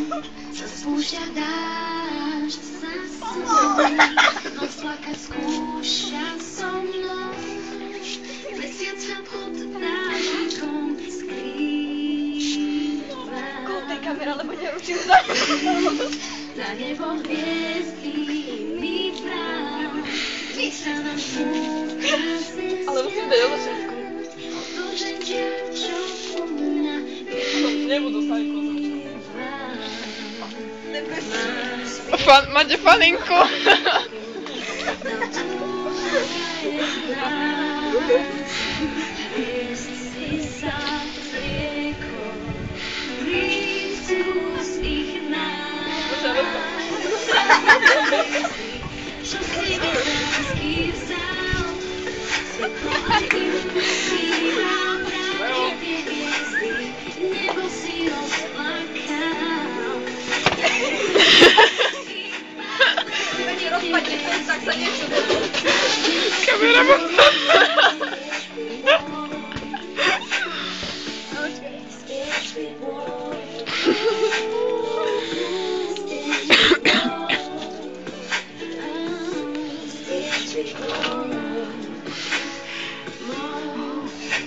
Co spúšťa dážď za mnou, noc plakať skúša so mnou. Mesiac sa pod dáždikom skrýva. Kúpte kamera, lebo neručím za. Na nebo hviezdy mi vrá. Vysa nám fúka cez Ale musím dať ono všetko. Otože ťa, čo u mňa Nebudú sa aj Máte faninku? Čo si mi lásky vzal, svíral právě tie hviezdy, nebo si rozplakal. Keď rozpadne ten, tak sa niečo bude. Kamera má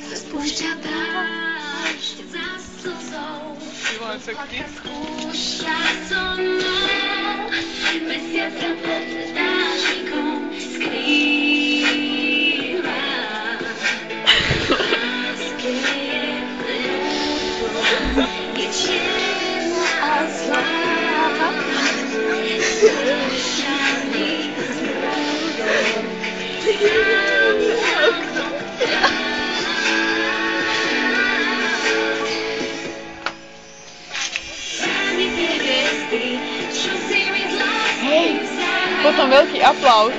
Spúšťa dážď za slzou, plakať skúša so mnou. Mesiac sa pod dáždikom skrýva. Láske je ľúbo, je čierna a zlá. Zrúšaný zmrúdom, potom veľký aplauz.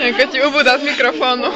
Ako ti ubúda z mikrofónu.